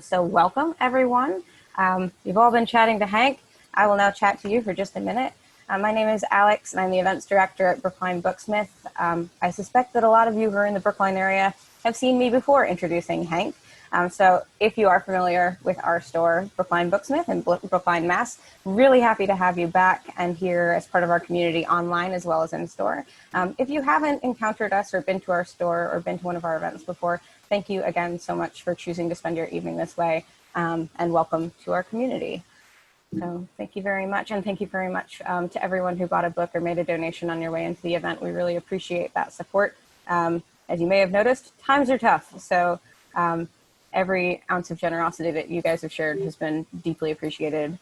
So welcome, everyone. You've all been chatting to Hank. I will now chat to you for just a minute. My name is Alex, and I'm the events director at Brookline Booksmith. I suspect that a lot of you who are in the Brookline area have seen me before introducing Hank. So if you are familiar with our store, Brookline Booksmith in Brookline, Mass., really happy to have you back and here as part of our community online as well as in store. If you haven't encountered us or been to our store or been to one of our events before, thank you again so much for choosing to spend your evening this way, and welcome to our community. So thank you very much, and thank you very much to everyone who bought a book or made a donation on your way into the event. We really appreciate that support. As you may have noticed, times are tough, so every ounce of generosity that you guys have shared has been deeply appreciated.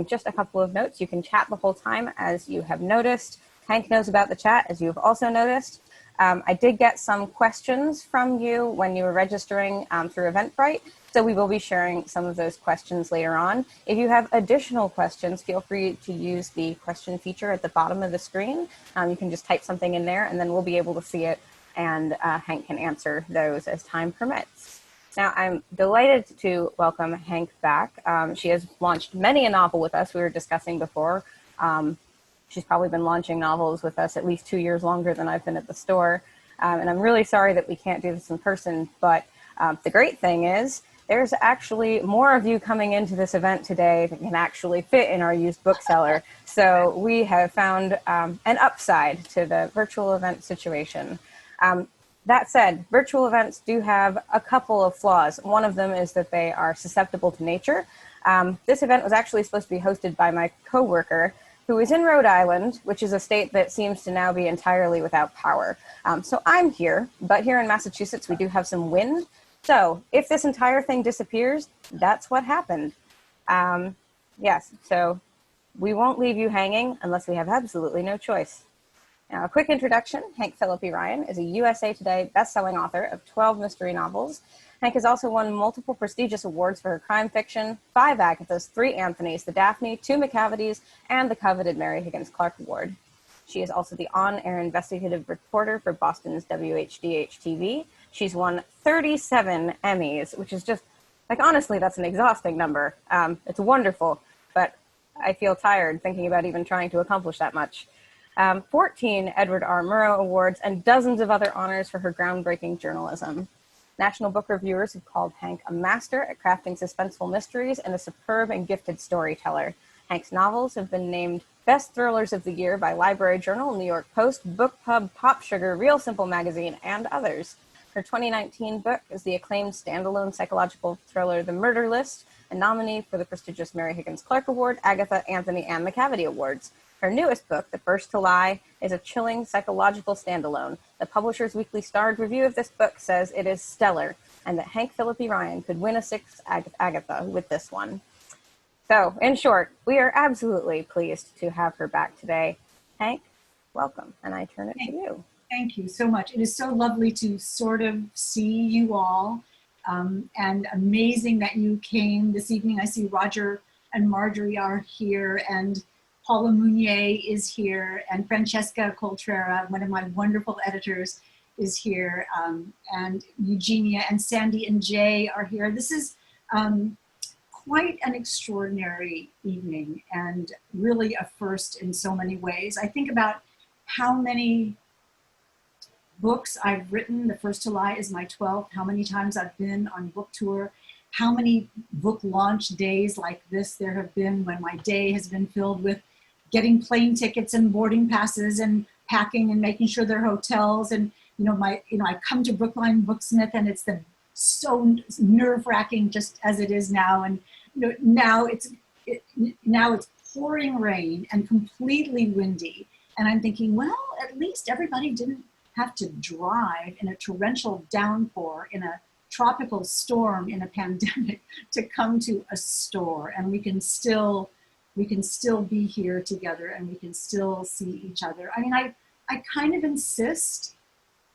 Just a couple of notes. You can chat the whole time, as you have noticed. Hank knows about the chat, as you've also noticed. I did get some questions from you when you were registering through Eventbrite, so we will be sharing some of those questions later on. If you have additional questions, feel free to use the question feature at the bottom of the screen. You can just type something in there, and then we'll be able to see it, and Hank can answer those as time permits. Now, I'm delighted to welcome Hank back. She has launched many a novel with us we were discussing before. She's probably been launching novels with us at least 2 years longer than I've been at the store. And I'm really sorry that we can't do this in person, but the great thing is there's actually more of you coming into this event today than can actually fit in our used bookseller. So we have found an upside to the virtual event situation. That said, virtual events do have a couple of flaws. One of them is that they are susceptible to nature. This event was actually supposed to be hosted by my coworker, who is in Rhode Island, which is a state that seems to now be entirely without power. So I'm here, but here in Massachusetts, we do have some wind. So if this entire thing disappears, that's what happened. Yes, so we won't leave you hanging unless we have absolutely no choice. Now, a quick introduction. Hank Phillippi Ryan is a USA Today best-selling author of 12 mystery novels. Hank has also won multiple prestigious awards for her crime fiction, 5 Agathas, 3 Anthonys, the Daphne, 2 Macavitys, and the coveted Mary Higgins Clark Award. She is also the on-air investigative reporter for Boston's WHDH-TV. She's won 37 Emmys, which is just, like, honestly, that's an exhausting number. It's wonderful, but I feel tired thinking about even trying to accomplish that much. 14 Edward R. Murrow Awards, and dozens of other honors for her groundbreaking journalism. National book reviewers have called Hank a master at crafting suspenseful mysteries and a superb and gifted storyteller. Hank's novels have been named Best Thrillers of the Year by Library Journal, New York Post, Book Pub, Pop Sugar, Real Simple Magazine, and others. Her 2019 book is the acclaimed standalone psychological thriller The Murder List, a nominee for the prestigious Mary Higgins Clark Award, Agatha, Anthony, and Macavity Awards. Her newest book, The First to Lie, is a chilling psychological standalone. The Publisher's Weekly starred review of this book says it is stellar, and that Hank Phillippi Ryan could win a 6th Agatha with this one. So, in short, we are absolutely pleased to have her back today. Hank, welcome, and I turn it to you. Thank you so much. It is so lovely to sort of see you all, and amazing that you came this evening. I see Roger and Marjorie are here, and Paula Mounier is here, and Francesca Coltrera, one of my wonderful editors, is here, and Eugenia and Sandy and Jay are here. This is quite an extraordinary evening, and really a first in so many ways. I think about how many books I've written. The First to Lie is my 12th. How many times I've been on book tour. How many book launch days like this there have been when my day has been filled with getting plane tickets and boarding passes and packing and making sure there are hotels. And I come to Brookline Booksmith, and it's so nerve-wracking just as it is now. And now it's pouring rain and completely windy. And I'm thinking, well, at least everybody didn't have to drive in a torrential downpour, in a tropical storm, in a pandemic, to come to a store. And we can still be here together, and we can still see each other. I mean, I kind of insist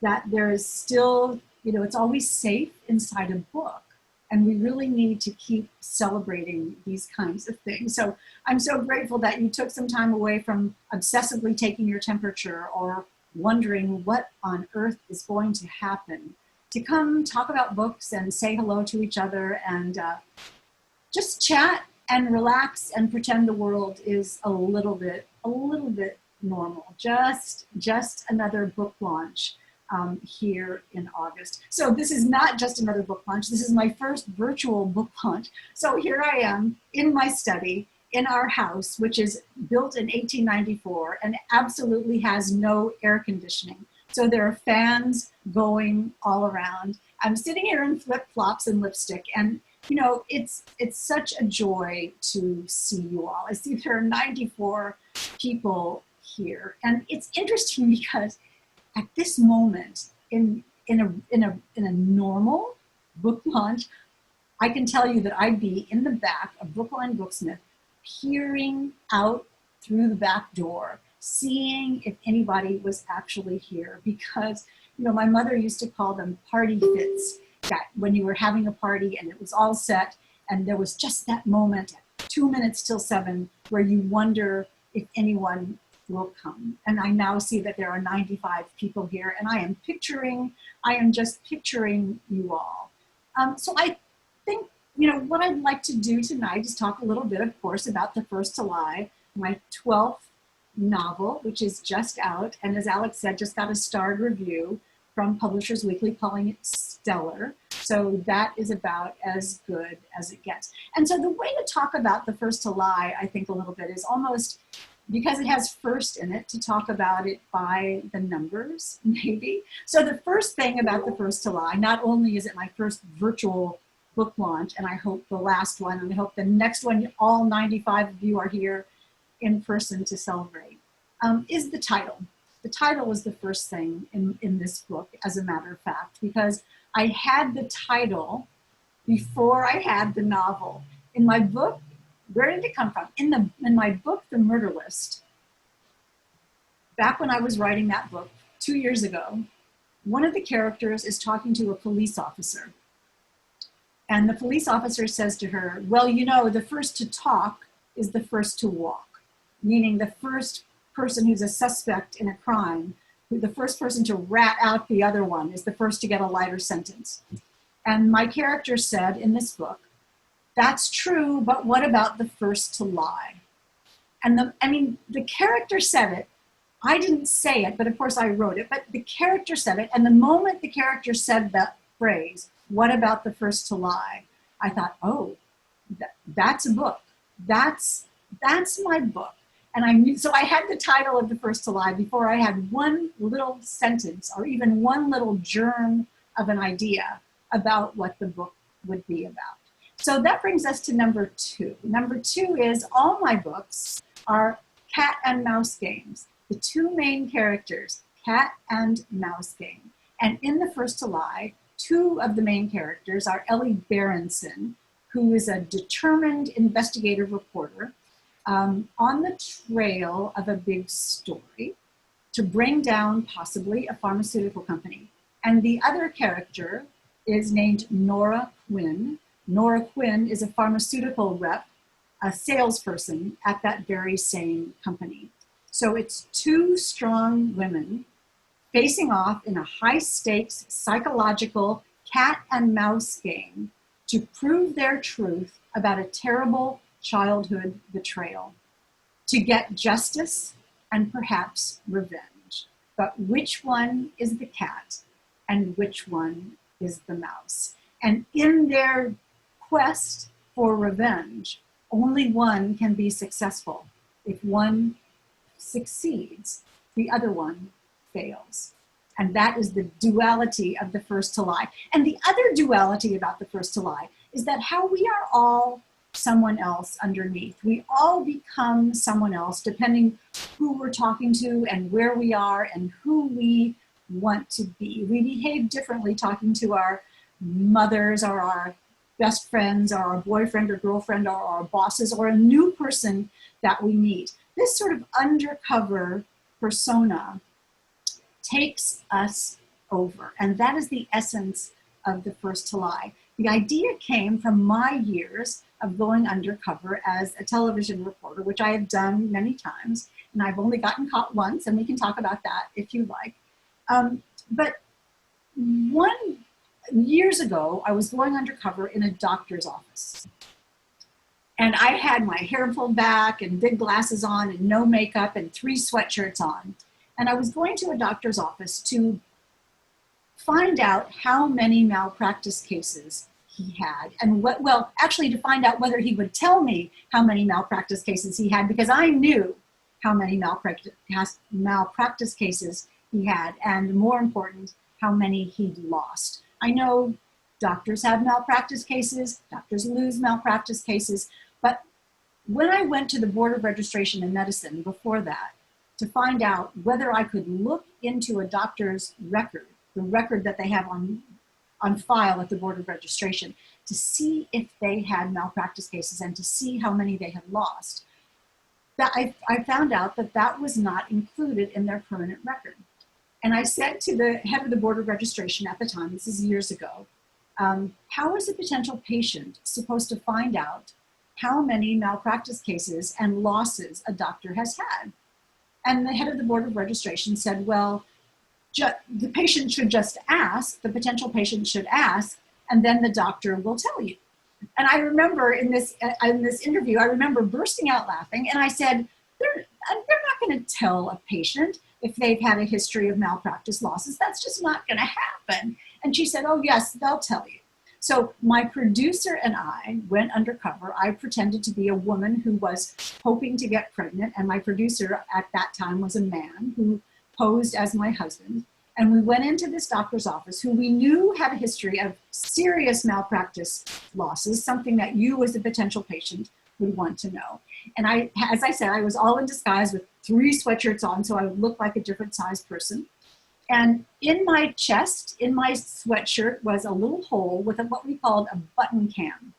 that there is still, it's always safe inside a book, and we really need to keep celebrating these kinds of things. So I'm so grateful that you took some time away from obsessively taking your temperature or wondering what on earth is going to happen to come talk about books and say hello to each other and just chat and relax and pretend the world is a little bit normal. Just another book launch here in August. So this is not just another book launch. This is my first virtual book launch. So here I am in my study in our house, which is built in 1894 and absolutely has no air conditioning. So there are fans going all around. I'm sitting here in flip-flops and lipstick, and you know, it's such a joy to see you all. I see there are 94 people here, and it's interesting because at this moment in a normal book launch, I can tell you that I'd be in the back of Brookline Booksmith, peering out through the back door, seeing if anybody was actually here, because you know, my mother used to call them party fits. That when you were having a party and it was all set and there was just that moment at 2 minutes till 7 where you wonder if anyone will come. And I now see that there are 95 people here, and I am just picturing you all. So I think, you know, what I'd like to do tonight is talk a little bit, of course, about The First to Lie, my 12th novel, which is just out, and as Alex said, just got a starred review from Publishers Weekly calling it stellar. So that is about as good as it gets. And so the way to talk about The First to Lie, I think a little bit, is almost, because it has first in it, to talk about it by the numbers, maybe. So the first thing about The First to Lie, not only is it my first virtual book launch, and I hope the last one, and I hope the next one, all 95 of you are here in person to celebrate, is the title. The title was the first thing in this book, as a matter of fact, because I had the title before I had the novel. In my book, where did it come from? In my book, The Murder List, back when I was writing that book 2 years ago, one of the characters is talking to a police officer. And the police officer says to her, well, you know, the first to talk is the first to walk, meaning the first person who's a suspect in a crime, the first person to rat out the other one is the first to get a lighter sentence. And my character said in this book, that's true, but what about the first to lie? And the character said it. I didn't say it, but of course I wrote it, but the character said it. And the moment the character said that phrase, what about the first to lie? I thought, oh, that's a book. That's my book. And I knew, so I had the title of The First to Lie before I had one little sentence or even one little germ of an idea about what the book would be about. So that brings us to number 2. Number 2 is all my books are cat and mouse games. The two main characters, cat and mouse game. And in The First to Lie, 2 of the main characters are Ellie Berenson, who is a determined investigative reporter on the trail of a big story to bring down possibly a pharmaceutical company. And the other character is named Nora Quinn. Nora Quinn is a pharmaceutical rep, a salesperson at that very same company. So it's 2 strong women facing off in a high-stakes psychological cat and mouse game to prove their truth about a terrible childhood betrayal, to get justice and perhaps revenge. But which one is the cat and which one is the mouse? And in their quest for revenge, only one can be successful. If one succeeds, the other one fails. And that is the duality of The First to Lie. And the other duality about The First to Lie is that how we are all someone else underneath. We all become someone else depending who we're talking to and where we are and who we want to be. We behave differently talking to our mothers or our best friends or our boyfriend or girlfriend or our bosses or a new person that we meet. This sort of undercover persona takes us over, and that is the essence of The First to Lie. The idea came from my years of going undercover as a television reporter, which I have done many times, and I've only gotten caught once, and we can talk about that if you like. But one years ago, I was going undercover in a doctor's office. And I had my hair pulled back and big glasses on and no makeup and 3 sweatshirts on. And I was going to a doctor's office to find out how many malpractice cases he had, and actually to find out whether he would tell me how many malpractice cases he had, because I knew how many malpractice cases he had, and more important, how many he'd lost. I know doctors have malpractice cases, doctors lose malpractice cases, but when I went to the Board of Registration in Medicine before that to find out whether I could look into a doctor's record, the record that they have on file at the Board of Registration, to see if they had malpractice cases and to see how many they had lost, that I found out that that was not included in their permanent record. And I said to the head of the Board of Registration at the time, this is years ago, how is a potential patient supposed to find out how many malpractice cases and losses a doctor has had? And the head of the Board of Registration said, well, the patient should just ask, the potential patient should ask, and then the doctor will tell you. And I remember in this interview, I remember bursting out laughing, and I said, they're not going to tell a patient if they've had a history of malpractice losses. That's just not going to happen. And she said, oh yes, they'll tell you. So my producer and I went undercover. I pretended to be a woman who was hoping to get pregnant, and my producer at that time was a man who posed as my husband. And we went into this doctor's office who we knew had a history of serious malpractice losses, something that you as a potential patient would want to know. And as I said, I was all in disguise with 3 sweatshirts on, so I would look like a different size person. And in my chest, in my sweatshirt, was a little hole with what we called a button cam.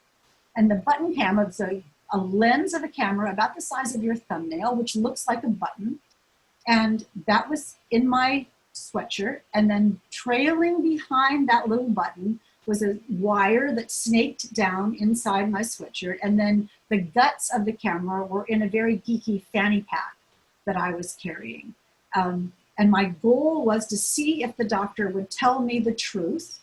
And the button cam is a lens of a camera about the size of your thumbnail, which looks like a button. And that was in my sweatshirt. And then trailing behind that little button was a wire that snaked down inside my sweatshirt. And then the guts of the camera were in a very geeky fanny pack that I was carrying. And my goal was to see if the doctor would tell me the truth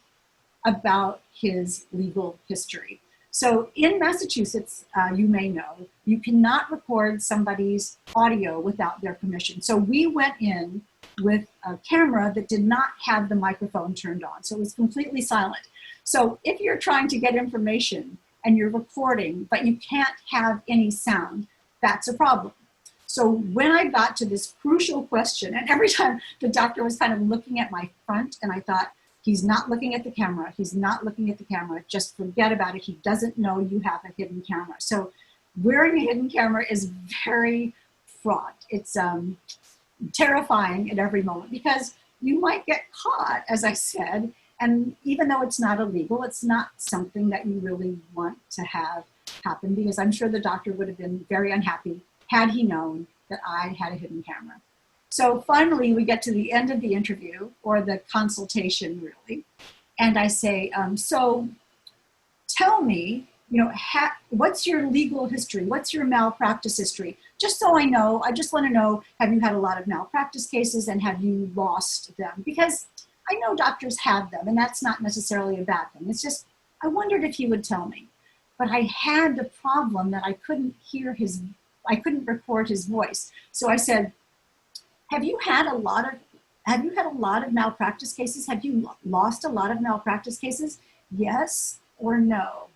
about his legal history. So in Massachusetts, you may know, you cannot record somebody's audio without their permission. So we went in with a camera that did not have the microphone turned on. So it was completely silent. So if you're trying to get information and you're recording, but you can't have any sound, that's a problem. So when I got to this crucial question, and every time the doctor was kind of looking at my front, and I thought, he's not looking at the camera. He's not looking at the camera. Just forget about it. He doesn't know you have a hidden camera. So wearing a hidden camera is very fraught. It's terrifying at every moment because you might get caught, as I said. And even though it's not illegal, it's not something that you really want to have happen, because I'm sure the doctor would have been very unhappy had he known that I had a hidden camera. So finally, we get to the end of the interview, or the consultation, really. And I say, so tell me, what's your legal history? What's your malpractice history? Just so I know, I just want to know, have you had a lot of malpractice cases and have you lost them? Because I know doctors have them, and that's not necessarily a bad thing. It's just, I wondered if he would tell me. But I had the problem that I couldn't record his voice. So I said, have you had a lot of malpractice cases? Have you lost a lot of malpractice cases? Yes or no?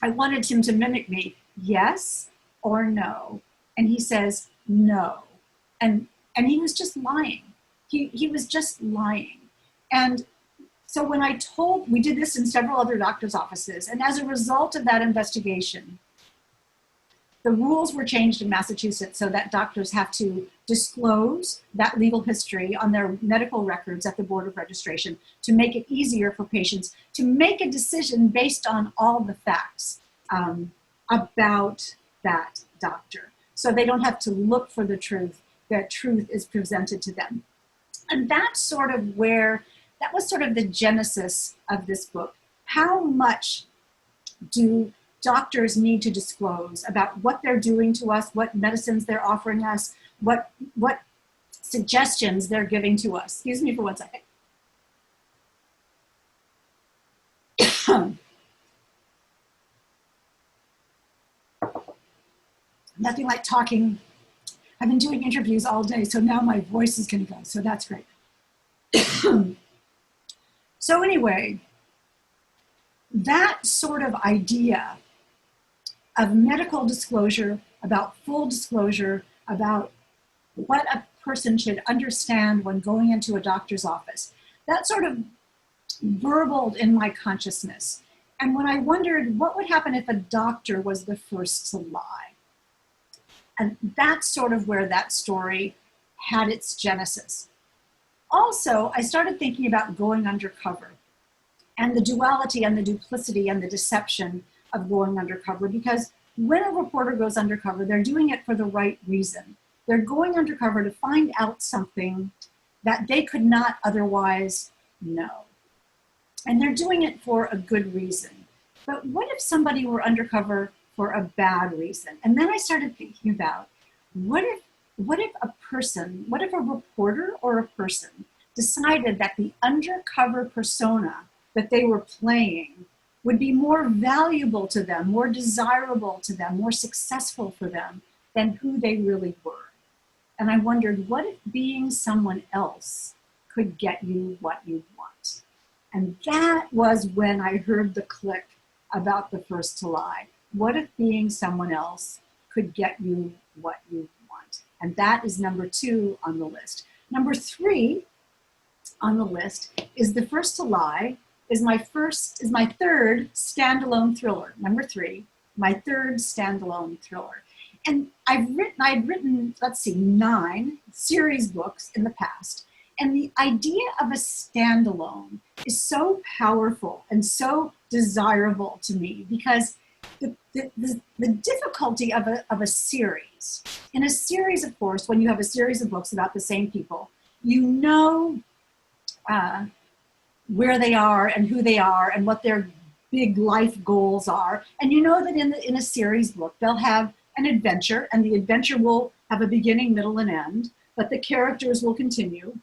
I wanted him to mimic me, yes or no. And he says, no. And he was just lying. He was just lying. And so when we did this in several other doctors' offices, and as a result of that investigation, the rules were changed in Massachusetts so that doctors have to disclose that legal history on their medical records at the Board of Registration to make it easier for patients to make a decision based on all the facts about that doctor. So they don't have to look for the truth. That truth is presented to them. And that was sort of the genesis of this book. How much do doctors need to disclose about what they're doing to us, what medicines they're offering us, what suggestions they're giving to us? Excuse me for one second. Nothing like talking. I've been doing interviews all day, so now my voice is going to go, so that's great. So anyway, that sort of idea of medical disclosure, about full disclosure, about what a person should understand when going into a doctor's office, that sort of burbled in my consciousness. And when I wondered what would happen if a doctor was the first to lie. And that's sort of where that story had its genesis. Also, I started thinking about going undercover and the duality and the duplicity and the deception of going undercover, because when a reporter goes undercover, they're doing it for the right reason. They're going undercover to find out something that they could not otherwise know. And they're doing it for a good reason. But what if somebody were undercover for a bad reason? And then I started thinking about, what if a reporter or a person decided that the undercover persona that they were playing would be more valuable to them, more desirable to them, more successful for them than who they really were? And I wondered, what if being someone else could get you what you want? And that was when I heard the click about the first to lie. What if being someone else could get you what you want? And that is number 2 on the list. Number 3 on the list is The First to Lie, is my third standalone thriller. Number 3, my third standalone thriller. And I'd written, let's see, 9 series books in the past. And the idea of a standalone is so powerful and so desirable to me, because the difficulty of a series, in a series, of course, when you have a series of books about the same people, you know where they are and who they are and what their big life goals are. And you know that in a series book, they'll have an adventure, and the adventure will have a beginning, middle, and end, but the characters will continue.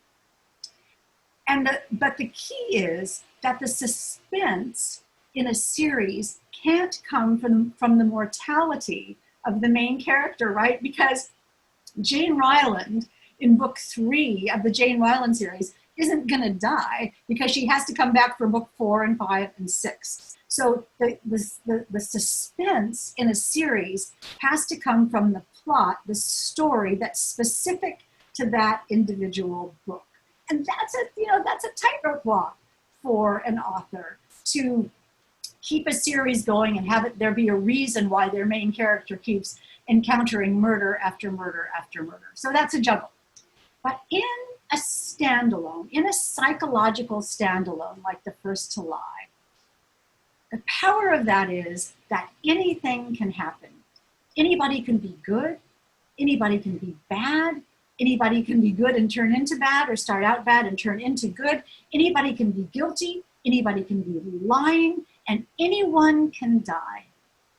But the key is that the suspense in a series can't come from the mortality of the main character, right? Because Jane Ryland, in book 3 of the Jane Ryland series, isn't going to die, because she has to come back for book 4 and 5 and 6. So the suspense in a series has to come from the plot, the story that's specific to that individual book. And that's a tightrope walk for an author, to keep a series going and have there be a reason why their main character keeps encountering murder after murder after murder. So that's a juggle. But in a standalone, in a psychological standalone like The First to Lie, the power of that is that anything can happen. Anybody can be good, anybody can be bad, anybody can be good and turn into bad, or start out bad and turn into good. Anybody can be guilty, anybody can be lying, and anyone can die.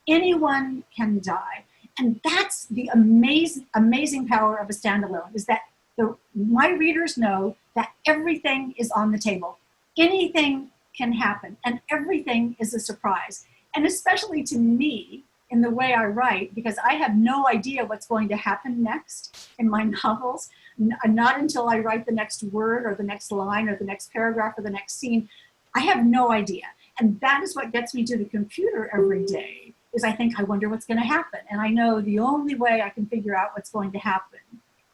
Anyone can die. And that's the amazing power of a standalone, is that my readers know that everything is on the table. Anything can happen, and everything is a surprise. And especially to me, in the way I write, because I have no idea what's going to happen next in my novels, not until I write the next word or the next line or the next paragraph or the next scene. I have no idea. And that is what gets me to the computer every day, is I think, I wonder what's going to happen. And I know the only way I can figure out what's going to happen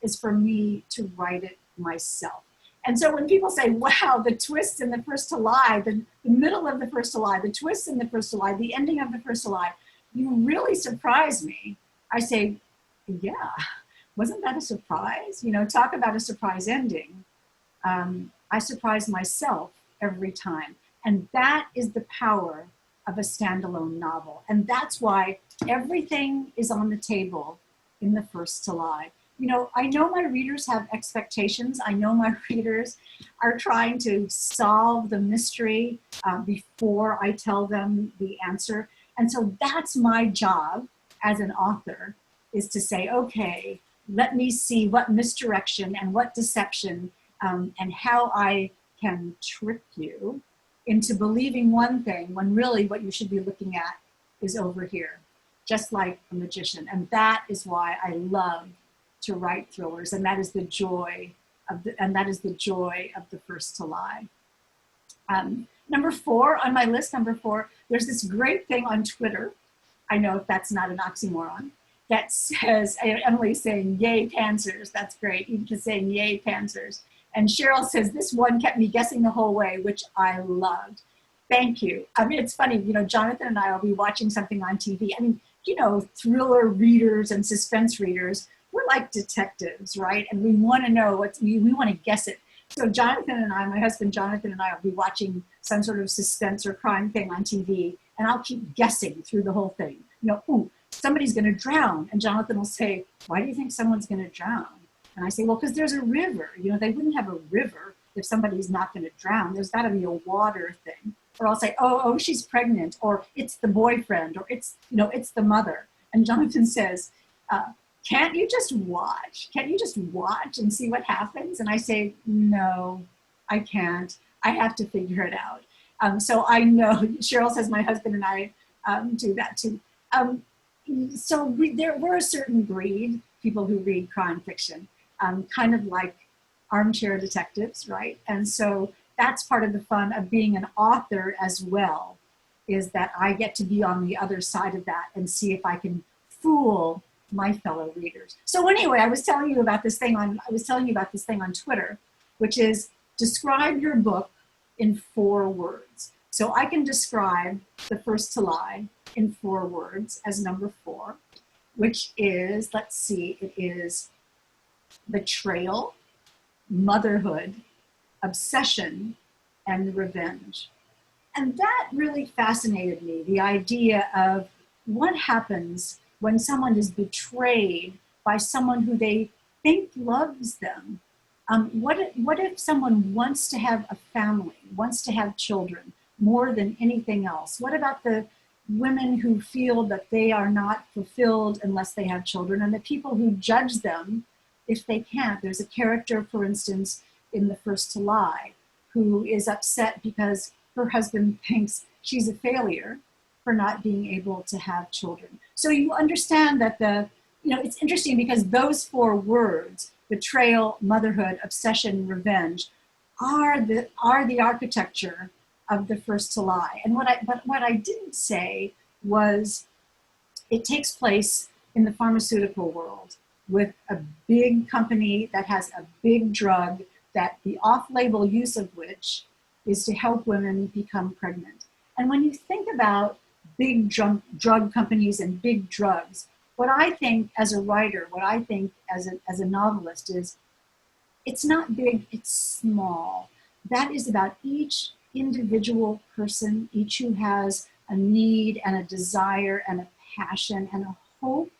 is for me to write it myself. And so when people say, wow, the twist in The First to Lie, the middle of The First to Lie, the twist in The First to Lie, the ending of The First to Lie, you really surprise me. I say, yeah, wasn't that a surprise? Talk about a surprise ending. I surprise myself every time. And that is the power of a standalone novel. And that's why everything is on the table in The First to Lie. I know my readers have expectations. I know my readers are trying to solve the mystery before I tell them the answer. And so that's my job as an author, is to say, okay, let me see what misdirection and what deception and how I can trick you into believing one thing when really what you should be looking at is over here, just like a magician. And that is why I love to write thrillers, and that is the joy of the first to lie. Number 4 on my list, number 4, there's this great thing on Twitter. I know if that's not an oxymoron, that says, Emily's saying, yay, pantsers. That's great. Edith saying, yay, pantsers. And Cheryl says, this one kept me guessing the whole way, which I loved. Thank you. I mean, it's funny, Jonathan and I will be watching something on TV. I mean, thriller readers and suspense readers, we're like detectives, right? And we want to know we want to guess it. So Jonathan and I, my husband Jonathan and I will be watching some sort of suspense or crime thing on TV, and I'll keep guessing through the whole thing. Ooh, somebody's going to drown. And Jonathan will say, why do you think someone's going to drown? And I say, well, because there's a river. They wouldn't have a river if somebody's not going to drown. There's got to be a water thing. Or I'll say, oh, she's pregnant, or it's the boyfriend, or it's the mother. And Jonathan says, can't you just watch? Can't you just watch and see what happens? And I say, no, I can't. I have to figure it out. So I know, Cheryl says my husband and I do that too. So we're a certain breed, people who read crime fiction, kind of like armchair detectives, right? And so that's part of the fun of being an author as well, is that I get to be on the other side of that and see if I can fool my fellow readers. So anyway, I was telling you about this thing on Twitter, which is describe your book in 4 words. So I can describe The First to Lie in 4 words as number 4, which is, let's see, it is betrayal, motherhood, obsession, and revenge. And that really fascinated me, the idea of what happens when someone is betrayed by someone who they think loves them. What if someone wants to have a family, wants to have children more than anything else? What about the women who feel that they are not fulfilled unless they have children, and the people who judge them if they can't? There's a character, for instance, in The First to Lie, who is upset because her husband thinks she's a failure for not being able to have children. So you understand that it's interesting because those 4 words, betrayal, motherhood, obsession, revenge, are the architecture of The First to Lie. And what I didn't say was it takes place in the pharmaceutical world with a big company that has a big drug that the off-label use of which is to help women become pregnant. And when you think about big drug companies and big drugs, what I think as a writer, what I think as a novelist is, it's not big, it's small. That is about each individual person, each who has a need and a desire and a passion and a hope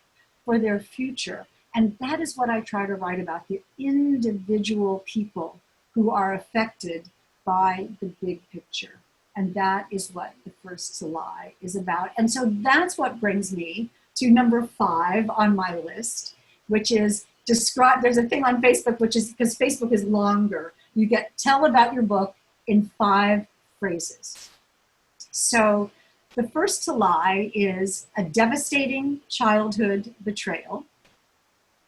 for their future. And that is what I try to write about, the individual people who are affected by the big picture. And that is what The First to Lie is about. And so that's what brings me to number 5 on my list, which is describe. There's a thing on Facebook, which is, because Facebook is longer, you tell about your book in 5 phrases. So The First to Lie is a devastating childhood betrayal,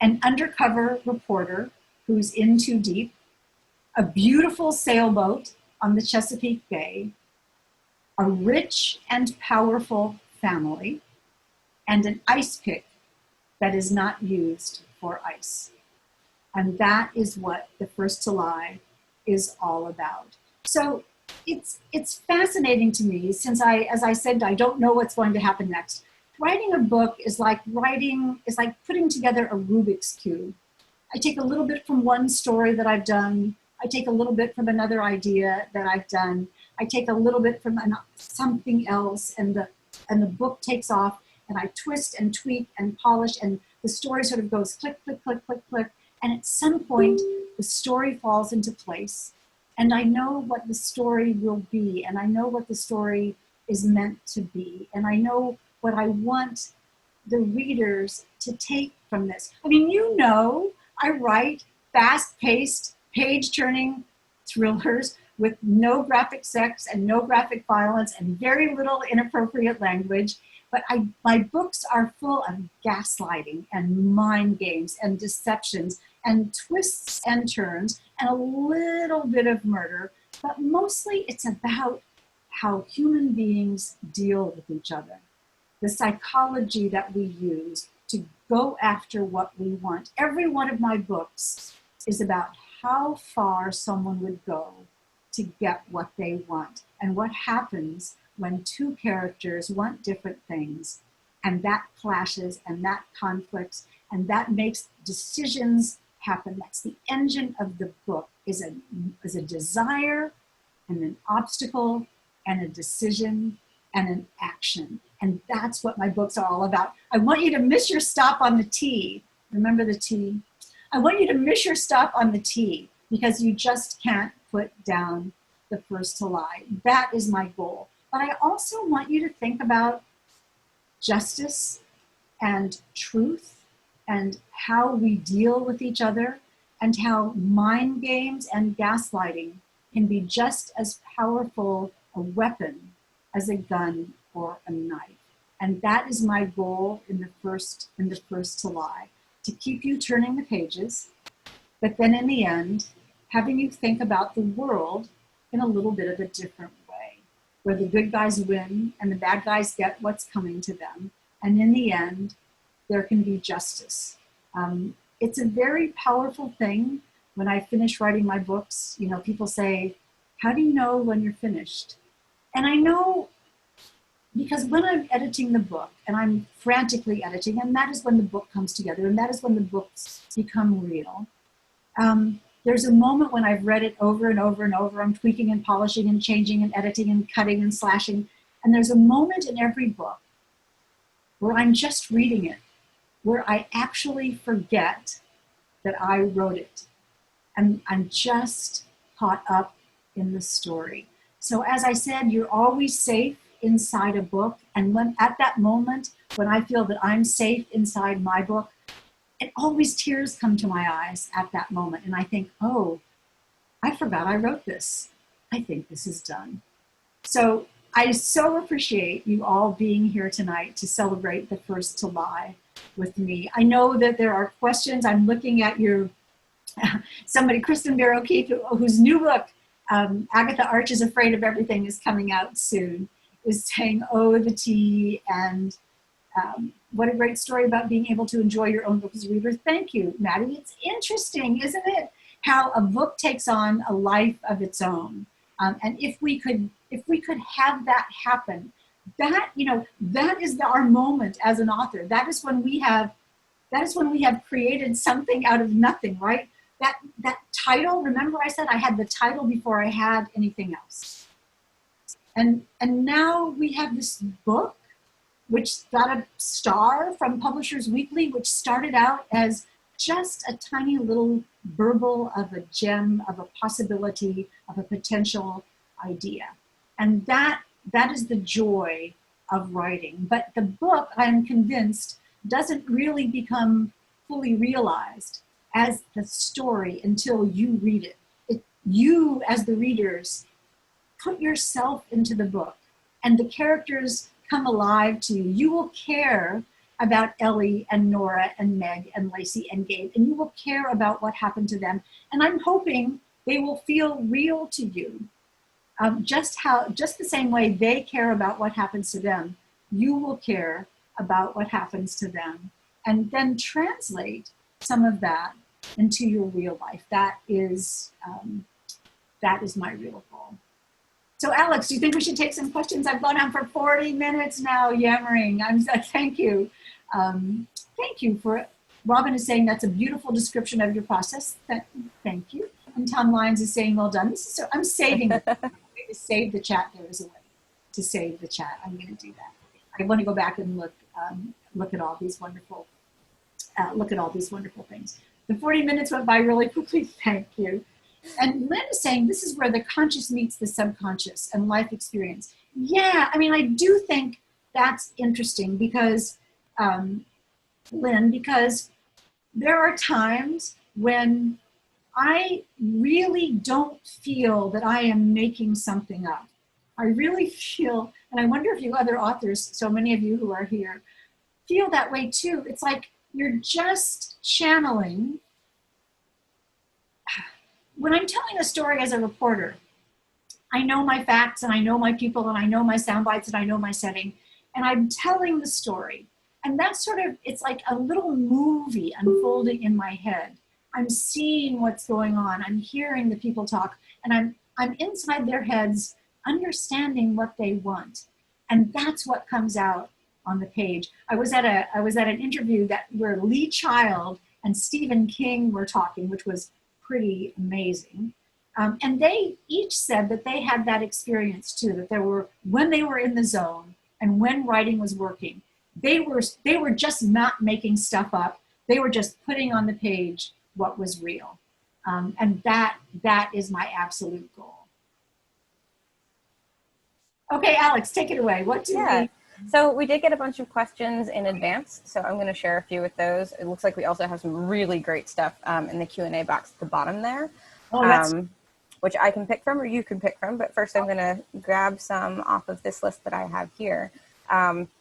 an undercover reporter who's in too deep, a beautiful sailboat on the Chesapeake Bay, a rich and powerful family, and an ice pick that is not used for ice. And that is what The First to Lie is all about. So it's fascinating to me, since as I said, I don't know what's going to happen next. Writing a book is like putting together a Rubik's Cube. I take a little bit from one story that I've done. I take a little bit from another idea that I've done. I take a little bit from something else, and the book takes off, and I twist and tweak and polish, and the story sort of goes click, click, click, click, click. And at some point, the story falls into place. And I know what the story will be, and I know what the story is meant to be, and I know what I want the readers to take from this. I mean, I write fast-paced, page-turning thrillers. with no graphic sex and no graphic violence and very little inappropriate language. But my books are full of gaslighting and mind games and deceptions and twists and turns and a little bit of murder. But mostly it's about how human beings deal with each other, the psychology that we use to go after what we want. Every one of my books is about how far someone would go to get what they want and what happens when two characters want different things, and that clashes and that conflicts and that makes decisions happen. That's the engine of the book, is a desire and an obstacle and a decision and an action. And that's what my books are all about. I want you to miss your stop on the T. Remember the T? I want you to miss your stop on the T because you just can't put down the first to lie. That is my goal. But I also want you to think about justice and truth and how we deal with each other and how mind games and gaslighting can be just as powerful a weapon as a gun or a knife. And that is my goal in the first to lie, to keep you turning the pages, but then in the end, having you think about the world in a little bit of a different way, where the good guys win and the bad guys get what's coming to them. And in the end, there can be justice. It's a very powerful thing. When I finish writing my books, you know, people say, how do you know when you're finished? And I know because when I'm editing the book, and I'm frantically editing, and that is when the book comes together, and that is when the books become real. There's a moment when I've read it over and over and over, I'm tweaking and polishing and changing and editing and cutting and slashing. And there's a moment in every book where I'm just reading it, where I actually forget that I wrote it. And I'm just caught up in the story. So as I said, you're always safe inside a book. And when at that moment, when I feel that I'm safe inside my book, it always tears come to my eyes at that moment. And I think, oh, I forgot I wrote this. I think this is done. So I so appreciate you all being here tonight to celebrate the first to lie with me. I know that there are questions. I'm looking at your, somebody, Kristen Bear O'Keefe, whose new book, Agatha Arch is Afraid of Everything, is coming out soon, is saying, oh, the tea, and what a great story about being able to enjoy your own book as a reader. Thank you, Maddie. It's interesting, isn't it? How a book takes on a life of its own. And if we could have that happen, that, you know, that is our moment as an author. That is when we have created something out of nothing, right? That title, remember I said I had the title before I had anything else. And now we have this book, which got a star from Publishers Weekly, which started out as just a tiny little burble of a gem, of a possibility, of a potential idea. And that is the joy of writing. But the book, I'm convinced, doesn't really become fully realized as the story until you read it. You, as the readers, put yourself into the book, and the characters come alive to you. You will care about Ellie and Nora and Meg and Lacey and Gabe, and you will care about what happened to them. And I'm hoping they will feel real to you. Just the same way they care about what happens to them, you will care about what happens to them, and then translate some of that into your real life. That is my real goal. So Alex, do you think we should take some questions? I've gone on for 40 minutes now yammering. Thank you. Thank you for, Robin is saying that's a beautiful description of your process. Thank you. And Tom Lyons is saying, well done. So I'm saving it. To save the chat, there is a way to save the chat. I'm going to do that. I want to go back and look at all these wonderful things. The 40 minutes went by really quickly. Thank you. And Lynn is saying this is where the conscious meets the subconscious and life experience. Yeah, I mean, I do think that's interesting because, Lynn, because there are times when I really don't feel that I am making something up. I really feel, and I wonder if you other authors, so many of you who are here, feel that way too. It's like you're just channeling. When I'm telling a story as a reporter, I know my facts and I know my people and I know my sound bites and I know my setting, and I'm telling the story. And that's sort of, it's like a little movie unfolding in my head. I'm seeing what's going on. I'm hearing the people talk, and I'm inside their heads, understanding what they want. And that's what comes out on the page. I was at an interview where Lee Child and Stephen King were talking, which was pretty amazing. And they each said that they had that experience too, that there were, when they were in the zone and when writing was working, they were just not making stuff up. They were just putting on the page what was real. And that is my absolute goal. Okay, Alex, take it away. What do we? So we did get a bunch of questions in advance, so I'm going to share a few with those. It looks like we also have some really great stuff in the Q&A box at the bottom there, which I can pick from or you can pick from. But first I'm going to grab some off of this list that I have here,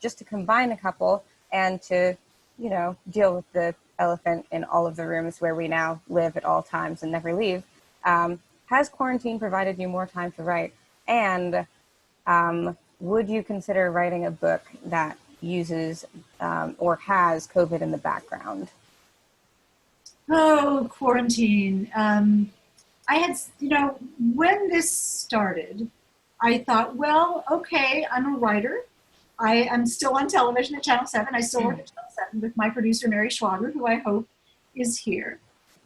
just to combine a couple and to, you know, deal with the elephant in all of the rooms where we now live at all times and never leave. Has quarantine provided you more time to write? And would you consider writing a book that uses or has COVID in the background? Oh, quarantine. I had, you know, when this started, I thought, well, okay, I'm a writer. I am still on television at Channel 7. I still work at Channel 7 with my producer, Mary Schwager, who I hope is here.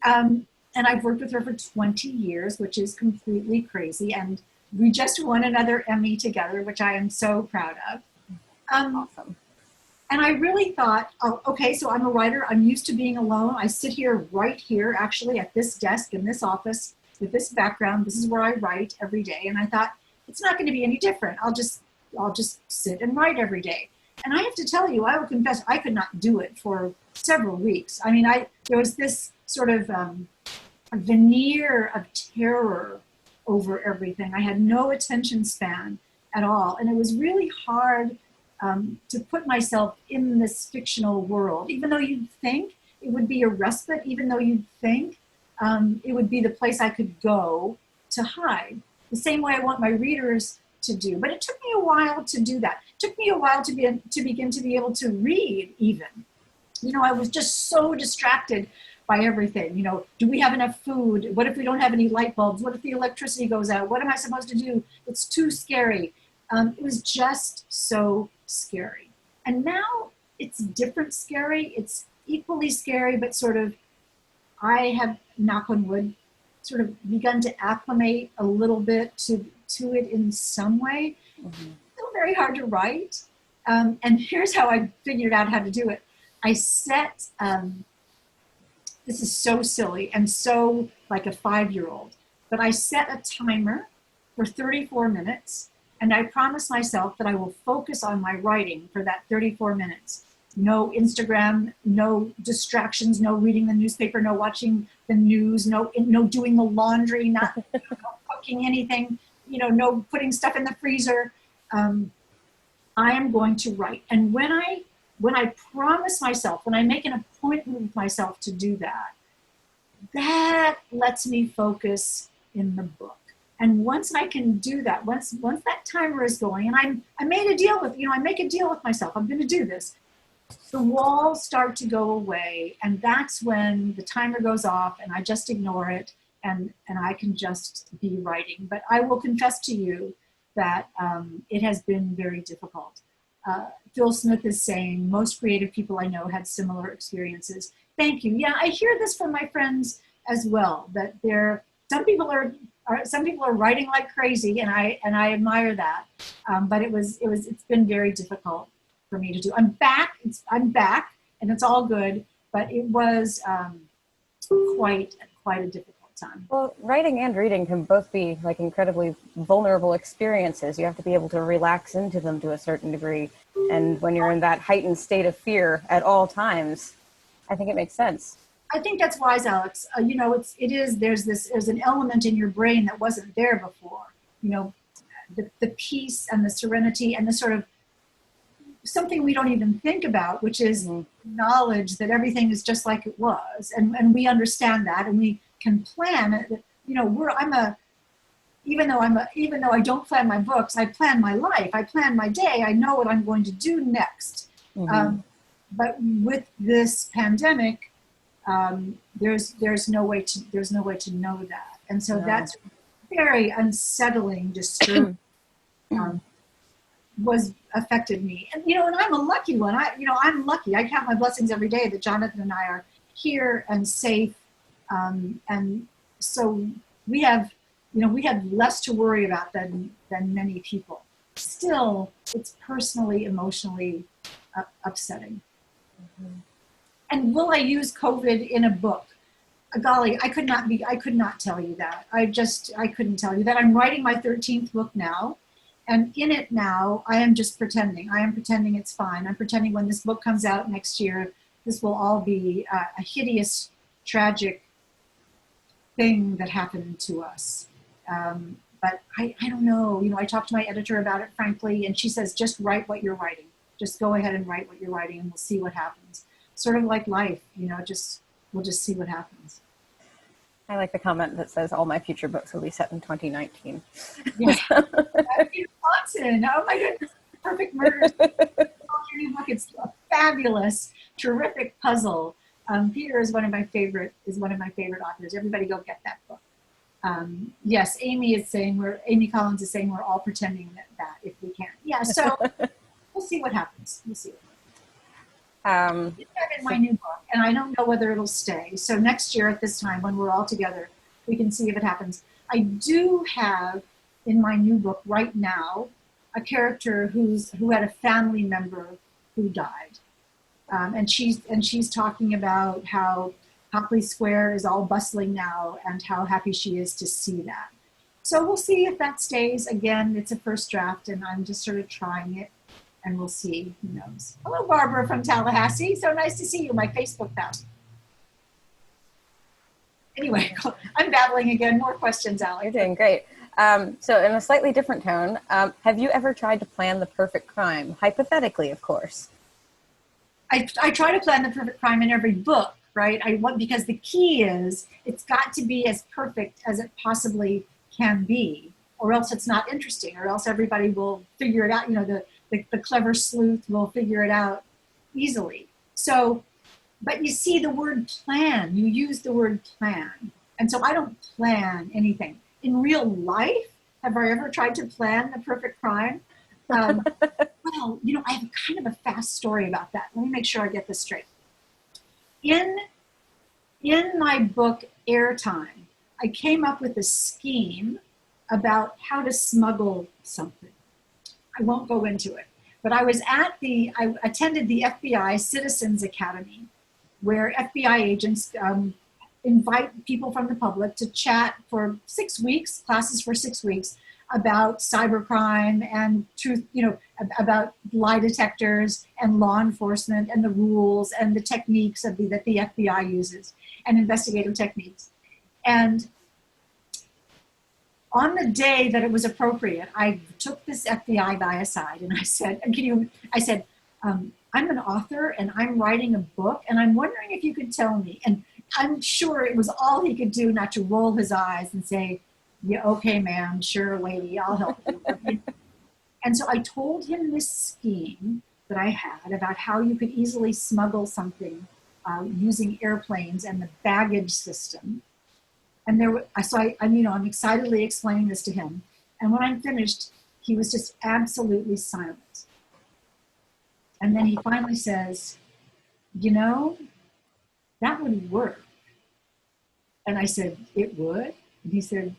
And I've worked with her for 20 years, which is completely crazy. And we just won another Emmy together, which I am so proud of. Awesome. And I really thought, oh, okay, so I'm a writer. I'm used to being alone. I sit here right here, actually, at this desk in this office with this background. This is where I write every day. And I thought, it's not going to be any different. I'll just sit and write every day. And I have to tell you, I will confess, I could not do it for several weeks. I mean, there was this sort of a veneer of terror over everything. I had no attention span at all. And it was really hard to put myself in this fictional world, even though you'd think it would be a respite, even though you'd think it would be the place I could go to hide, the same way I want my readers to do. But it took me a while to do that. It took me a while to begin to be able to read even. You know, I was just so distracted by everything. You know, do we have enough food? What if we don't have any light bulbs? What if the electricity goes out? What am I supposed to do? It's too scary. It was just so scary. And now it's different scary. It's equally scary, but sort of, I have, knock on wood, sort of begun to acclimate a little bit to it in some way. Mm-hmm. Still very hard to write. And here's how I figured out how to do it. I set, this is so silly and so like a 5-year-old, but I set a timer for 34 minutes and I promised myself that I will focus on my writing for that 34 minutes. No Instagram, no distractions, no reading the newspaper, no watching the news, no doing the laundry, not no cooking anything, you know, no putting stuff in the freezer. I am going to write. And when I promise myself, when I make an appointment with myself to do that, that lets me focus in the book. And once I can do that, once that timer is going, and I made a deal with, I make a deal with myself, I'm going to do this. The walls start to go away, and that's when the timer goes off and I just ignore it and I can just be writing. But I will confess to you that it has been very difficult. Phil Smith is saying most creative people I know had similar experiences. Thank you. Yeah, I hear this from my friends as well, that some people are writing like crazy, and I admire that. But it's been very difficult for me to do. I'm back, and it's all good. But it was quite a difficult time. Well, writing and reading can both be like incredibly vulnerable experiences. You have to be able to relax into them to a certain degree. And when you're in that heightened state of fear at all times, I think it makes sense. I think that's wise, Alex. You know, there's an element in your brain that wasn't there before. You know, the peace and the serenity and the sort of something we don't even think about, which is knowledge that everything is just like it was, and we understand that, and we can plan it. You know, even though I don't plan my books, I plan my life. I plan my day. I know what I'm going to do next. But with this pandemic, there's no way to know that, and so that's very unsettling, disturbing. Was affected me, and you know, and I'm a lucky one. I'm lucky. I count my blessings every day that Jonathan and I are here and safe, and so we have less to worry about than many people. Still, it's personally, emotionally upsetting. And will I use COVID in a book? Golly, I could not tell you that. I couldn't tell you that. I'm writing my 13th book now. And in it now, I am just pretending. I am pretending it's fine. I'm pretending when this book comes out next year, this will all be a hideous, tragic thing that happened to us. But I don't know. You know, I talked to my editor about it, frankly, and she says, just write what you're writing. Just go ahead and write what you're writing, and we'll see what happens. Sort of like life, you know, we'll just see what happens. I like the comment that says all my future books will be set in 2019. Yeah. Peter Watson. Oh my goodness. Perfect Murder. Your new book. It's a fabulous, terrific puzzle. Peter is one of my favorite authors. Everybody go get that book. Yes, Amy Collins is saying we're all pretending that if we can. Yeah, so we'll see what happens. We'll see. I'm in my new book, and I don't know whether it'll stay. So next year at this time, when we're all together, we can see if it happens. I do have in my new book right now a character who had a family member who died, and she's talking about how Copley Square is all bustling now, and how happy she is to see that. So we'll see if that stays. Again, it's a first draft, and I'm just sort of trying it. And we'll see, who knows. Hello, Barbara from Tallahassee. So nice to see you, my Facebook pal. Anyway, I'm babbling again. More questions, Alex. You're doing great. So in a slightly different tone, have you ever tried to plan the perfect crime? Hypothetically, of course. I try to plan the perfect crime in every book, right? Because the key is it's got to be as perfect as it possibly can be, or else it's not interesting, or else everybody will figure it out. You know, the clever sleuth will figure it out easily. So, but you see the word plan, you use the word plan. And so I don't plan anything. In real life, have I ever tried to plan the perfect crime? Well, you know, I have kind of a fast story about that. Let me make sure I get this straight. In my book, Airtime, I came up with a scheme about how to smuggle something. I won't go into it, but I attended the FBI Citizens Academy, where FBI agents invite people from the public to chat for 6 weeks, classes for 6 weeks, about cybercrime and truth, you know, about lie detectors and law enforcement and the rules and the techniques that the FBI uses and investigative techniques. And on the day that it was appropriate, I took this FBI guy aside and I said, I'm an author and I'm writing a book and I'm wondering if you could tell me. And I'm sure it was all he could do not to roll his eyes and say, yeah, okay, ma'am, sure, lady, I'll help you. And so I told him this scheme that I had about how you could easily smuggle something using airplanes and the baggage system. And I'm excitedly explaining this to him. And when I'm finished, he was just absolutely silent. And then he finally says, you know, that would work. And I said, it would? And he said,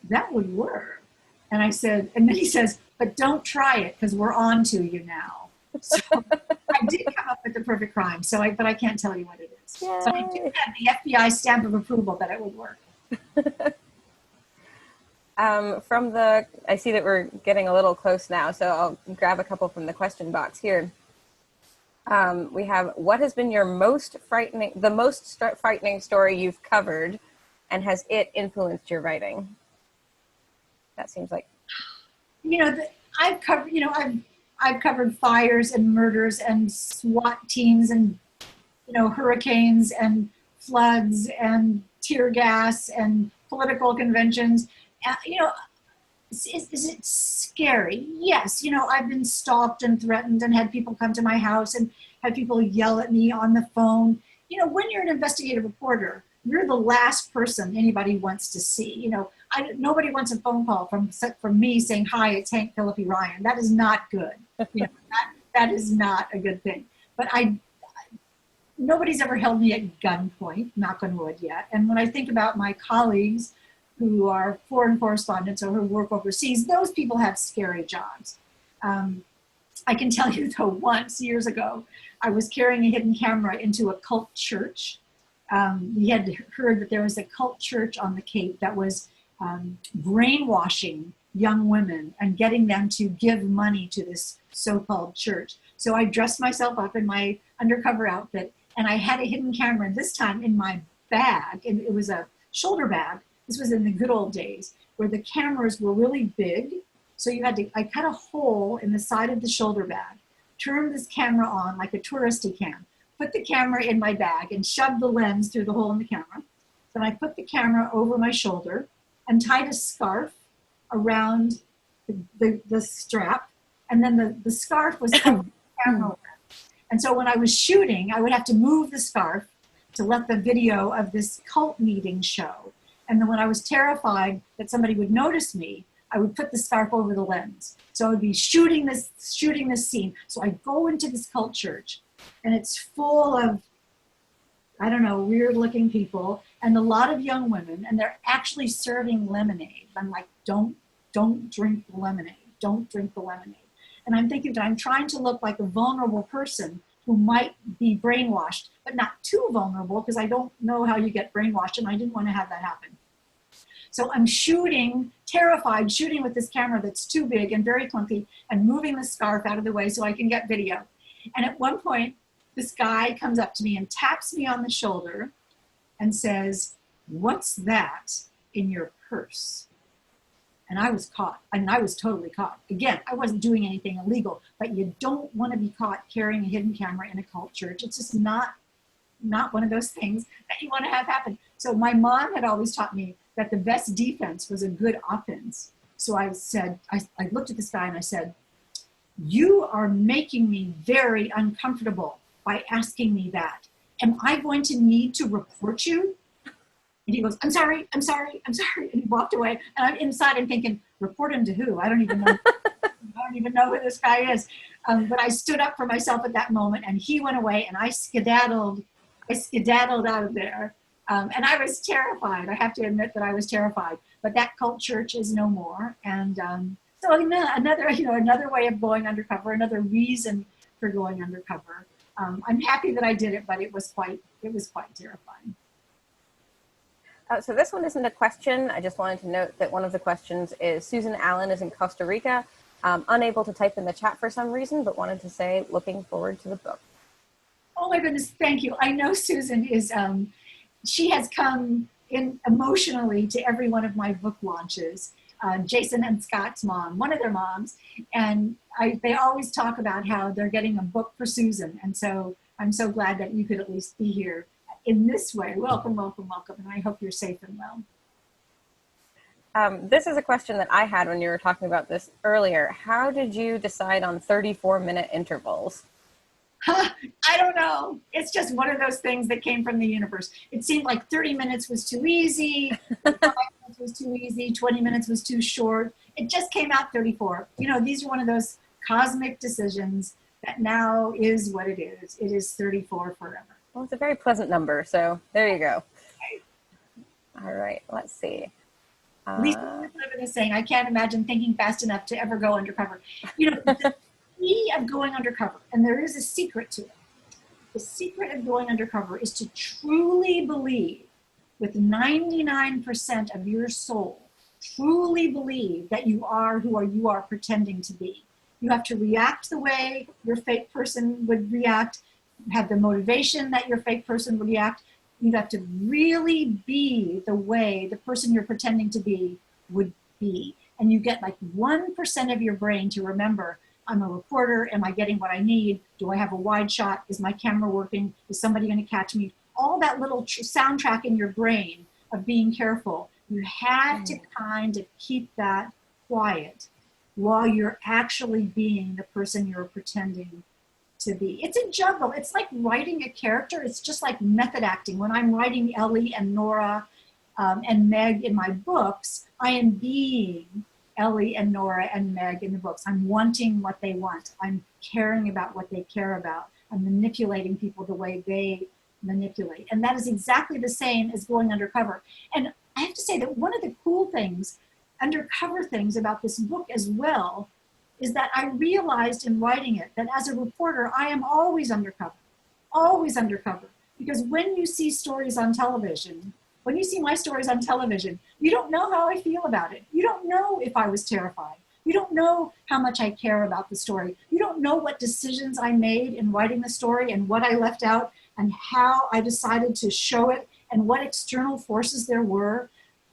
that would work. And I said, and then he says, but don't try it because we're on to you now. So I did come up with the perfect crime, but I can't tell you what it is. Yay. So I do have the FBI stamp of approval that it would work. I see that we're getting a little close now, so I'll grab a couple from the question box here. We have, what has been your frightening story you've covered, and has it influenced your writing? That seems like, I've covered, I've covered fires and murders and SWAT teams and, hurricanes and floods and tear gas and political conventions. Is it scary? Yes. I've been stalked and threatened and had people come to my house and had people yell at me on the phone. When you're an investigative reporter, you're the last person anybody wants to see. Nobody wants a phone call from me saying, "Hi, it's Phillippi Ryan." That is not good. That is not a good thing. But nobody's ever held me at gunpoint, knock on wood, yet. And when I think about my colleagues who are foreign correspondents or who work overseas, those people have scary jobs. I can tell you, though, once, years ago, I was carrying a hidden camera into a cult church. We had heard that there was a cult church on the Cape that was brainwashing young women and getting them to give money to this so-called church. So I dressed myself up in my undercover outfit, and I had a hidden camera, this time in my bag, and it was a shoulder bag. This was in the good old days, where the cameras were really big. So I cut a hole in the side of the shoulder bag, turned this camera on like a touristy cam, put the camera in my bag and shoved the lens through the hole in the camera. Then I put the camera over my shoulder and tied a scarf around the strap. And then the scarf was covering the camera. And so when I was shooting, I would have to move the scarf to let the video of this cult meeting show. And then when I was terrified that somebody would notice me, I would put the scarf over the lens. So I would be shooting this scene. So I go into this cult church, and it's full of, I don't know, weird looking people and a lot of young women, and they're actually serving lemonade. I'm like, don't drink the lemonade. Don't drink the lemonade. And I'm thinking that I'm trying to look like a vulnerable person who might be brainwashed, but not too vulnerable, because I don't know how you get brainwashed, and I didn't want to have that happen. So I'm shooting, terrified, shooting with this camera that's too big and very clunky, and moving the scarf out of the way so I can get video. And at one point, this guy comes up to me and taps me on the shoulder and says, "What's that in your purse?" And I was caught. I mean, I was totally caught. Again, I wasn't doing anything illegal, but you don't want to be caught carrying a hidden camera in a cult church. It's just not one of those things that you want to have happen. So my mom had always taught me that the best defense was a good offense. So I said, I looked at this guy and I said, "You are making me very uncomfortable by asking me that. Am I going to need to report you?" And he goes, I'm sorry. And he walked away. And I'm inside, I'm thinking, report him to who? I don't even know. I don't even know who this guy is. But I stood up for myself at that moment, and he went away, and I skedaddled out of there. And I was terrified. I have to admit that I was terrified. But that cult church is no more. And so another way of going undercover, another reason for going undercover. I'm happy that I did it, but it was quite terrifying. So this one isn't a question. I just wanted to note that one of the questions is, Susan Allen is in Costa Rica, unable to type in the chat for some reason, but wanted to say, looking forward to the book. Oh my goodness, thank you. I know Susan is, she has come in emotionally to every one of my book launches. Jason and Scott's mom, one of their moms, and they always talk about how they're getting a book for Susan. And so I'm so glad that you could at least be here in this way. Welcome. And I hope you're safe and well. This is a question that I had when you were talking about this earlier. How did you decide on 34-minute intervals? I don't know. It's just one of those things that came from the universe. It seemed like 30 minutes was too easy, 5 minutes was too easy, 20 minutes was too short. It just came out 34. These are one of those cosmic decisions that now is what it is. It is 34 forever. Well, it's a very pleasant number, so there you go. All right, let's see. Lisa is saying, I can't imagine thinking fast enough to ever go undercover. The key of going undercover, and there is a secret to it. The secret of going undercover is to truly believe, with 99% of your soul, truly believe that you are who you are pretending to be. You have to react the way your fake person would react, have the motivation that your fake person would react. You have to really be the way the person you're pretending to be would be. And you get like 1% of your brain to remember, I'm a reporter, am I getting what I need? Do I have a wide shot? Is my camera working? Is somebody going to catch me? All that little soundtrack in your brain of being careful. You have to kind of keep that quiet while you're actually being the person you're pretending to be. It's a juggle. It's like writing a character. It's just like method acting. When I'm writing Ellie and Nora and Meg in my books, I am being Ellie and Nora and Meg in the books. I'm wanting what they want. I'm caring about what they care about. I'm manipulating people the way they manipulate. And that is exactly the same as going undercover. And I have to say that one of the cool things, undercover things about this book as well, is that I realized in writing it that as a reporter, I am always undercover. Because when you see stories on television, when you see my stories on television, you don't know how I feel about it. You don't know if I was terrified. You don't know how much I care about the story. You don't know what decisions I made in writing the story and what I left out and how I decided to show it and what external forces there were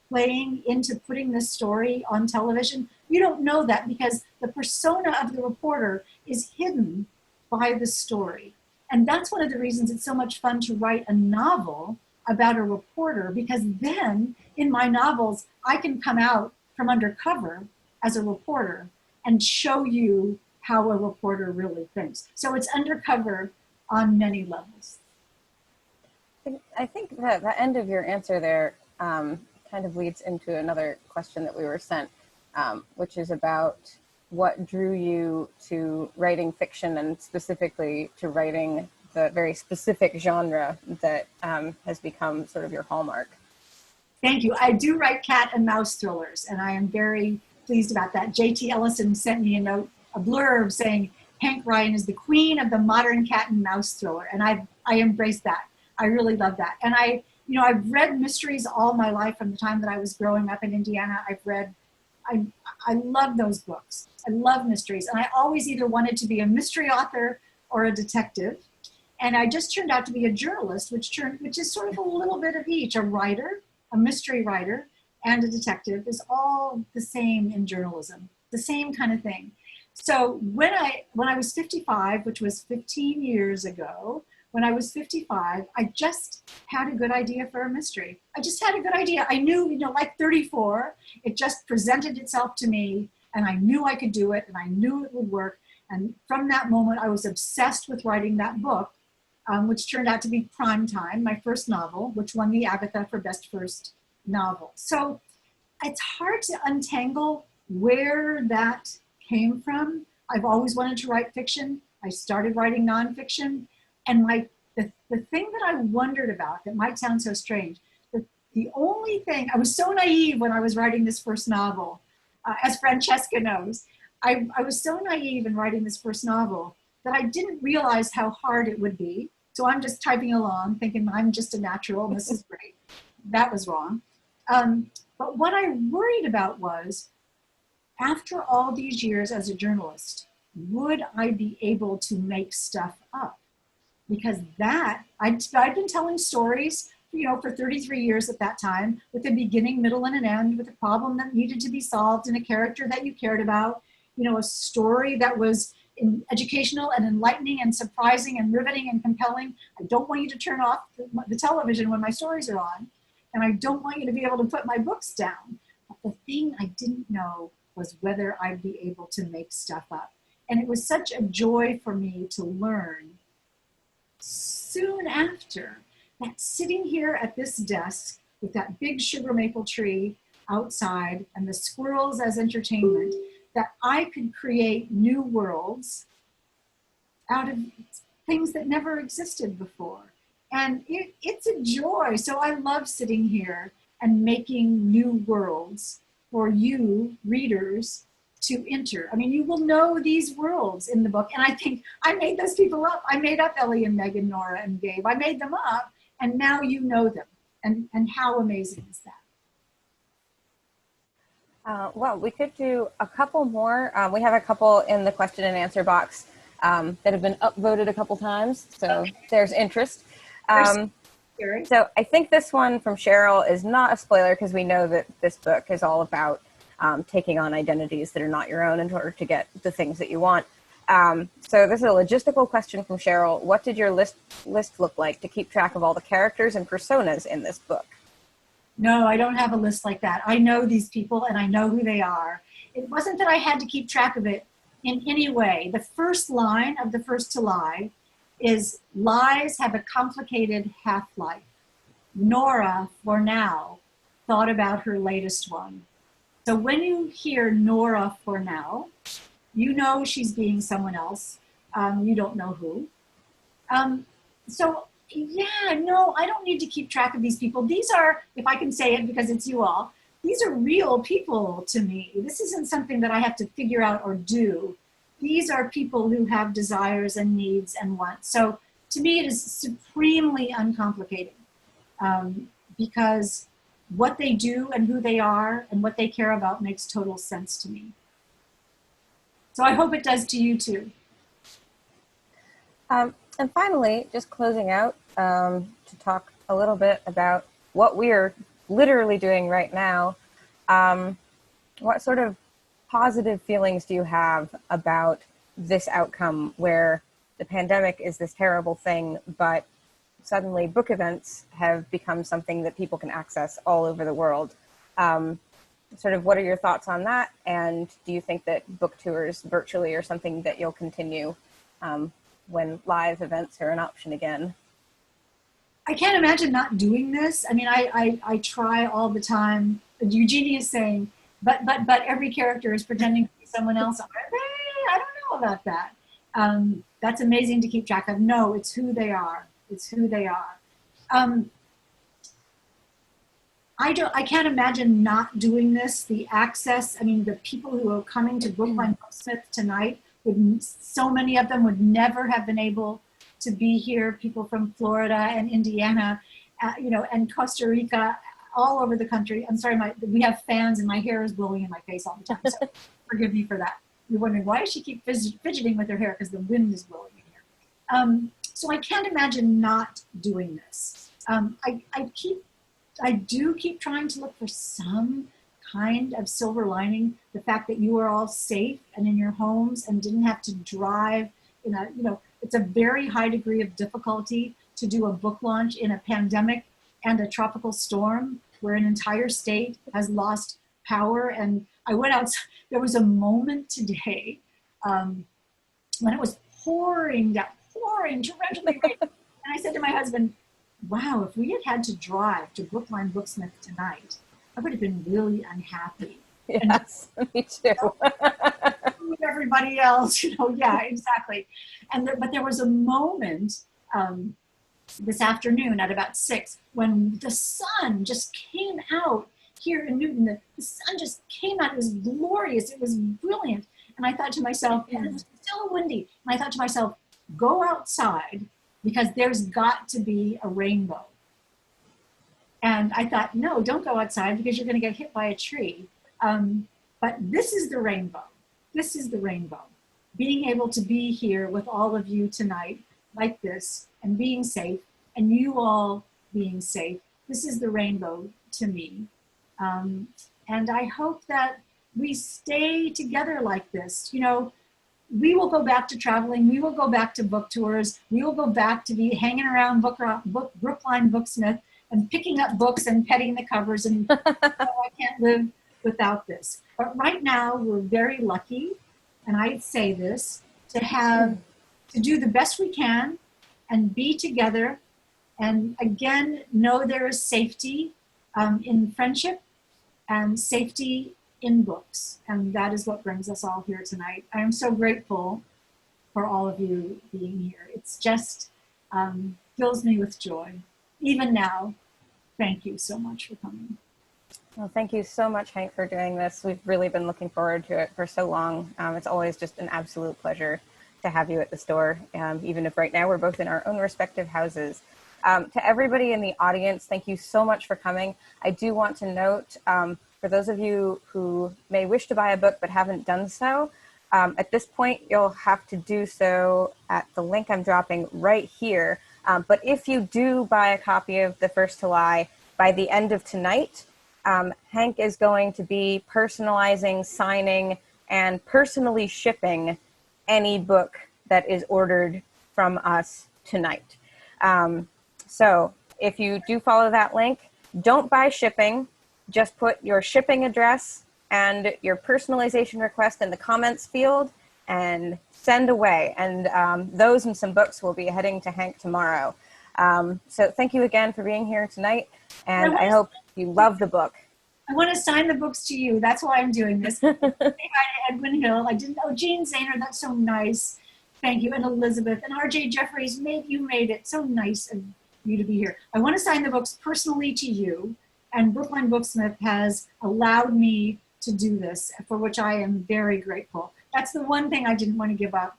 playing into putting this story on television. You don't know that because the persona of the reporter is hidden by the story. And that's one of the reasons it's so much fun to write a novel about a reporter, because then in my novels, I can come out from undercover as a reporter and show you how a reporter really thinks. So it's undercover on many levels. I think that the end of your answer there kind of leads into another question that we were sent, which is about what drew you to writing fiction and specifically to writing the very specific genre that has become sort of your hallmark. Thank you. I do write cat and mouse thrillers, and I am very pleased about that. J.T. Ellison sent me a note, a blurb saying, Hank Ryan is the queen of the modern cat and mouse thriller. And I embrace that. I really love that. And I've read mysteries all my life from the time that I was growing up in Indiana. I love those books. I love mysteries. And I always either wanted to be a mystery author or a detective. And I just turned out to be a journalist, which is sort of a little bit of each. A writer, a mystery writer, and a detective is all the same in journalism, the same kind of thing. So when I was 55, which was 15 years ago, when I was 55, I just had a good idea for a mystery. I just had a good idea. I knew, like 34, it just presented itself to me, and I knew I could do it, and I knew it would work. And from that moment, I was obsessed with writing that book, which turned out to be Prime Time, my first novel, which won the Agatha for Best First Novel. So it's hard to untangle where that came from. I've always wanted to write fiction. I started writing nonfiction. And the thing that I wondered about, that might sound so strange, the only thing, I was so naive when I was writing this first novel, as Francesca knows. I was so naive in writing this first novel that I didn't realize how hard it would be. So I'm just typing along, thinking I'm just a natural, and this is great. That was wrong. But what I worried about was, after all these years as a journalist, would I be able to make stuff up? Because I'd been telling stories, for 33 years at that time, with a beginning, middle, and an end, with a problem that needed to be solved and a character that you cared about, a story that was educational and enlightening and surprising and riveting and compelling. I don't want you to turn off the television when my stories are on, and I don't want you to be able to put my books down. But the thing I didn't know was whether I'd be able to make stuff up. And it was such a joy for me to learn soon after that, sitting here at this desk with that big sugar maple tree outside and the squirrels as entertainment, that I could create new worlds out of things that never existed before. And it's a joy. So I love sitting here and making new worlds for you readers to enter. I mean, you will know these worlds in the book. And I think I made those people up. I made up Ellie and Meg and Nora and Gabe. I made them up, and now you know them. And how amazing is that? Well, we could do a couple more. We have a couple in the question and answer box that have been upvoted a couple times, so there's interest. Um, so I think this one from Cheryl is not a spoiler because we know that this book is all about taking on identities that are not your own in order to get the things that you want. So this is a logistical question from Cheryl. What did your list look like to keep track of all the characters and personas in this book? No, I don't have a list like that. I know these people and I know who they are. It wasn't that I had to keep track of it in any way. The first line of The First to Lie is lies have a complicated half-life. Nora, for now, thought about her latest one. So when you hear Nora for now, you know she's being someone else. You don't know who. So yeah, no, I don't need to keep track of these people. These are, if I can say it because it's you all, these are real people to me. This isn't something that I have to figure out or do. These are people who have desires and needs and wants. So to me, it is supremely uncomplicated because what they do and who they are and what they care about makes total sense to me. So I hope it does to you too. And finally, just closing out to talk a little bit about what we are literally doing right now. What sort of positive feelings do you have about this outcome where the pandemic is this terrible thing, but suddenly book events have become something that people can access all over the world? Sort of what are your thoughts on that? And do you think that book tours virtually are something that you'll continue when live events are an option again? I can't imagine not doing this. I mean, I try all the time. Eugenie is saying, but every character is pretending to be someone else. Are they? I don't know about that. That's amazing to keep track of. No, it's who they are. It's who they are. I can't imagine not doing this. The access, I mean, the people who are coming to Brookline Booksmith tonight, so many of them would never have been able to be here. People from Florida and Indiana, and Costa Rica, all over the country. I'm sorry, we have fans and my hair is blowing in my face all the time. So forgive me for that. You're wondering why does she keep fidgeting with her hair? Because the wind is blowing in here. So I can't imagine not doing this. I do keep trying to look for some kind of silver lining. The fact that you are all safe and in your homes and didn't have to drive it's a very high degree of difficulty to do a book launch in a pandemic and a tropical storm where an entire state has lost power. And I went out, there was a moment today when it was pouring torrentially rain. And I said to my husband, wow, if we had had to drive to Brookline Booksmith tonight, I would have been really unhappy. Yes, me too. Everybody else, yeah, exactly. But there was a moment this afternoon at about 6 when the sun just came out here in Newton. The sun just came out. It was glorious. It was brilliant. And I thought to myself, and it was still windy. And I thought to myself, go outside because there's got to be a rainbow. And I thought, no, don't go outside because you're going to get hit by a tree. But this is the rainbow. This is the rainbow. Being able to be here with all of you tonight like this and being safe and you all being safe. This is the rainbow to me. And I hope that we stay together like this. We will go back to traveling. We will go back to book tours. We will go back to be hanging around Brookline Booksmith and picking up books and petting the covers. And I can't live without this. But right now, we're very lucky, and I say this, to do the best we can and be together. And again, know there is safety in friendship and safety in books. And that is what brings us all here tonight. I am so grateful for all of you being here. It's just fills me with joy. Even now, thank you so much for coming. Well, thank you so much, Hank, for doing this. We've really been looking forward to it for so long. It's always just an absolute pleasure to have you at the store, even if right now we're both in our own respective houses. To everybody in the audience, thank you so much for coming. I do want to note For those of you who may wish to buy a book but haven't done so, at this point, you'll have to do so at the link I'm dropping right here. But if you do buy a copy of The First to Lie by the end of tonight, Hank is going to be personalizing, signing, and personally shipping any book that is ordered from us tonight. So if you do follow that link, don't buy shipping. Just put your shipping address and your personalization request in the comments field and send away. And those and some books will be heading to Hank tomorrow. So thank you again for being here tonight. And I hope you love the book. I want to sign the books to you. That's why I'm doing this. Say hi to Edwin Hill. I didn't know Jean Zahner. That's so nice. Thank you. And Elizabeth and RJ Jeffries. You made it so nice of you to be here. I want to sign the books personally to you. And Brookline Booksmith has allowed me to do this, for which I am very grateful. That's the one thing I didn't want to give up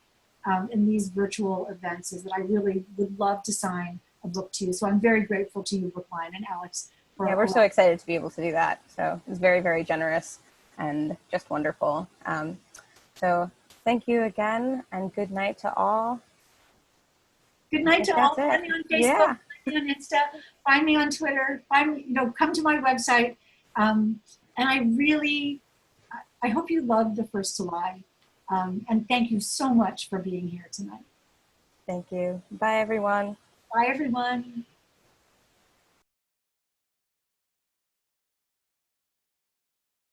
in these virtual events, is that I really would love to sign a book to you. So I'm very grateful to you, Brookline and Alex. Yeah, we're so excited to be able to do that. So it's very, very generous and just wonderful. So thank you again, and good night to all. Good night to all. Find me on Facebook, Yeah. find me on Insta, find me on Twitter, come to my website. And I hope you love The First to Lie. And thank you so much for being here tonight. Thank you. Bye, everyone. Bye, everyone.